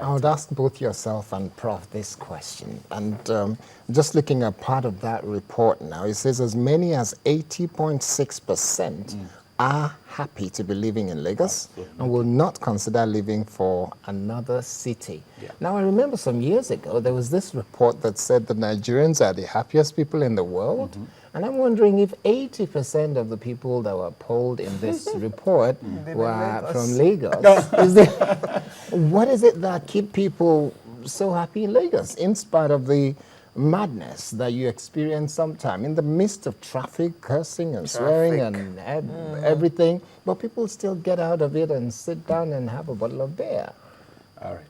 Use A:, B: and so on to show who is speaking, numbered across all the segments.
A: I would ask both yourself and Prof this question. And just looking at part of that report now, it says as many as 80.6% are happy to be living in Lagos and will not consider living for another city.
B: Yeah.
A: Now, I remember some years ago, there was this report that said the Nigerians are the happiest people in the world. And I'm wondering if 80% of the people that were polled in this report were from Lagos. What is it that keep people so happy in Lagos, in spite of the madness that you experience sometime, in the midst of traffic, cursing and swearing and everything, but people still get out of it and sit down and have a bottle of beer?
B: All right.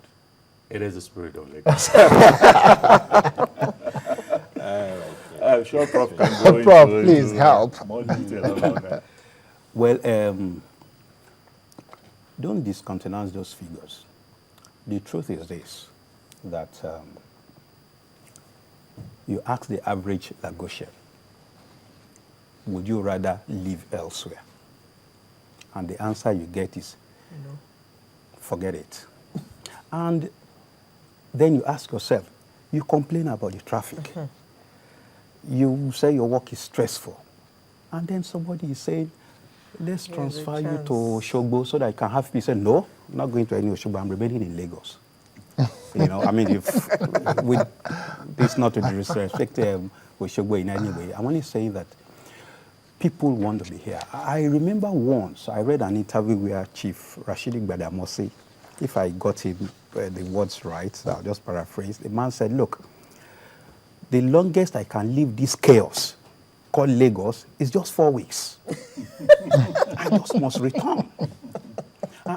B: It is the spirit of Lagos. I'm sure Prof can go
A: Prof,
B: into
A: please help.
B: more detail about that.
C: Well, don't discountenance those figures. The truth is this, that you ask the average Lagosian, would you rather live elsewhere? And the answer you get is,
D: No.
C: Forget it. And then you ask yourself, you complain about the traffic. You say your work is stressful. And then somebody is saying, let's transfer you to Oshogbo so that I can have peace. Say, no, I'm not going to any Oshogbo, I'm remaining in Lagos. You know, I mean, if with this not to disrespect Oshogbo in any way, I'm only saying that people want to be here. I remember once I read an interview where Chief Rashidi Gbadamosi, if I got him the words right, I'll just paraphrase. The man said, look, the longest I can live this chaos called Lagos is just 4 weeks. I just must return.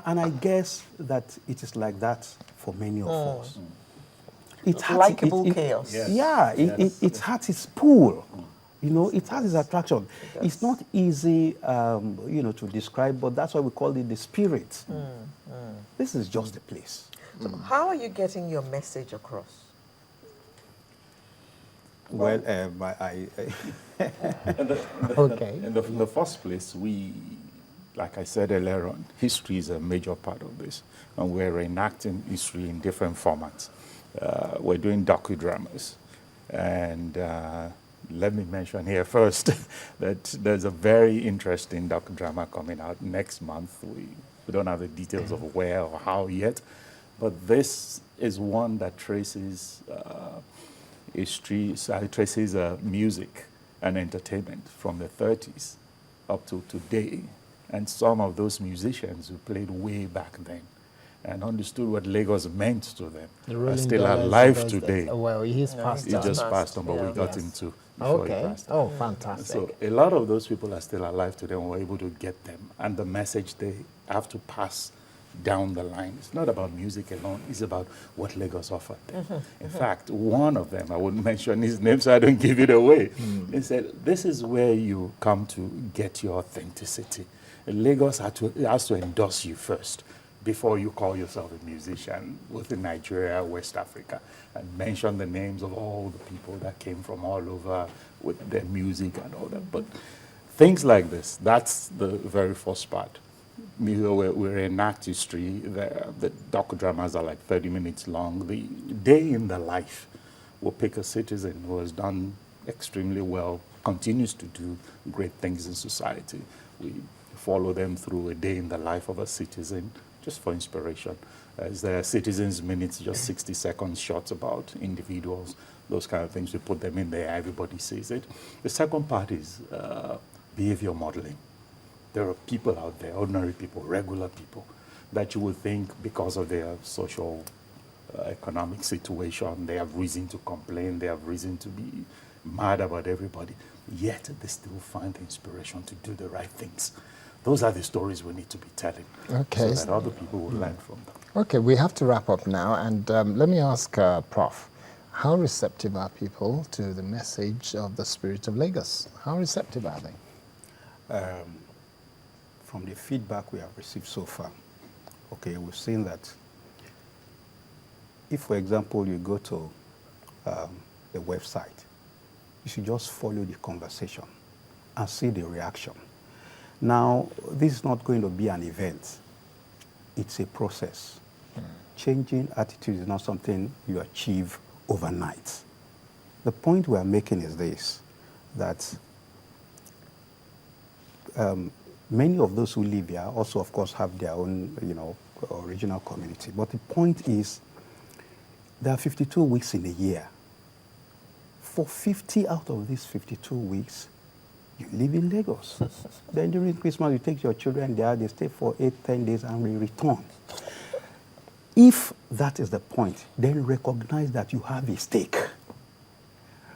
C: And I guess that it is like that for many of us. It has
D: Likeable chaos.
B: Yes.
C: Yeah, it has its pull. You know, it has its attraction. It's not easy, you know, to describe, but that's why we call it the spirit. This is just the place.
D: So how are you getting your message across?
C: Well,
A: Okay.
B: In the first place, we, like I said earlier on, history is a major part of this. And we're reenacting history in different formats. We're doing docudramas. And let me mention here first that there's a very interesting docudrama coming out next month. We don't have the details of where or how yet, but this is one that traces history, traces music and entertainment from the 30s up to today. And some of those musicians who played way back then and understood what Lagos meant to them are still alive today.
A: Well, he's passed
B: He
A: on.
B: just passed on, but we got
A: Yes.
B: into before he
A: Okay.
B: passed on.
A: Oh, fantastic.
B: So a lot of those people are still alive today, and we're able to get them. And the message they have to pass down the line. It's not about music alone. It's about what Lagos offered them. In fact, one of them, I wouldn't mention his name so I don't give it away. He said, this is where you come to get your authenticity. Lagos has to endorse you first before you call yourself a musician within Nigeria, West Africa, and mention the names of all the people that came from all over with their music and all that. But things like this, that's the very first part. We're enact history. The docudramas are like 30 minutes long. The day in the life will pick a citizen who has done extremely well, continues to do great things in society. We follow them through a day in the life of a citizen, just for inspiration. As there are citizens' minutes, just 60 seconds shots about individuals, those kind of things. We put them in there, everybody sees it. The second part is behavior modeling. There are people out there, ordinary people, regular people, that you would think because of their social, economic situation, they have reason to complain, they have reason to be mad about everybody, yet they still find the inspiration to do the right things. Those are the stories we need to be telling,
A: Okay.
B: so that other people will learn from them.
A: Okay, we have to wrap up now, and let me ask Prof, how receptive are people to the message of the Spirit of Lagos? How receptive are they?
C: From the feedback we have received so far, okay, we've seen that if, for example, you go to the website, you should just follow the conversation and see the reaction. Now, this is not going to be an event. It's a process. changing attitude is not something you achieve overnight. The point we are making is this, that many of those who live here also, of course, have their own, original community. But the point is, there are 52 weeks in a year. For 50 out of these 52 weeks, you live in Lagos. Then during Christmas, you take your children there, they stay for 8-10 days and we return. If that is the point, then recognize that you have a stake.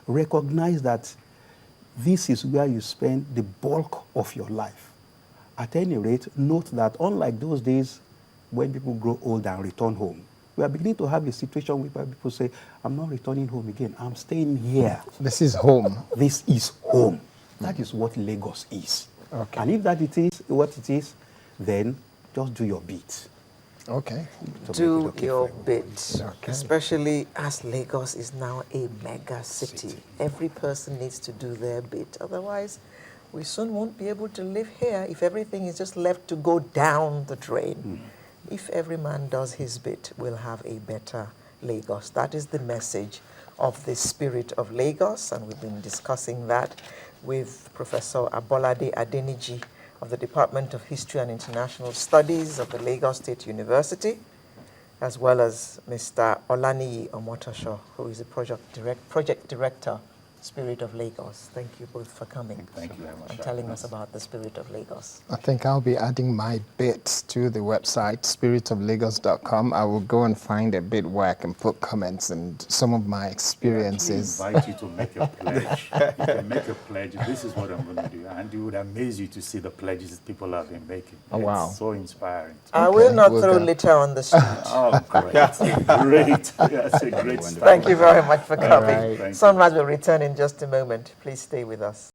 C: Recognize that this is where you spend the bulk of your life. At any rate, note that unlike those days when people grow old and return home, we are beginning to have a situation where people say, I'm not returning home again, I'm staying here.
A: This is home.
C: This is home. That is what Lagos is.
A: Okay.
C: And if that it is what it is, then just do your bit.
A: Okay.
D: Do your bit,
A: Okay.
D: especially as Lagos is now a mega city. Every person needs to do their bit. Otherwise, we soon won't be able to live here if everything is just left to go down the drain. If every man does his bit, we'll have a better Lagos. That is the message of the Spirit of Lagos, and we've been discussing that with Professor Abolade Adeniji of the Department of History and International Studies of the Lagos State University, as well as Mr. Olaniyi Omotosho, who is a project director, Spirit of Lagos. Thank you both for coming.
B: Thank you very much.
D: And telling us about the Spirit of Lagos.
A: I think I'll be adding my bits to the website, spiritoflagos.com. I will go and find a bit where I can put comments and some of my experiences.
B: I invite you to make a pledge. You can make a pledge. This is what I'm going to do. And it would amaze you to see the pledges people have been making.
A: Oh, wow.
B: It's so inspiring.
D: I will not
A: we'll
D: throw
A: go.
D: litter on the street.
B: Oh, great. That's a great start.
D: Thank you very much for coming.
A: right.
B: Thank you.
D: Sunrise will return in just a moment. Please stay with us.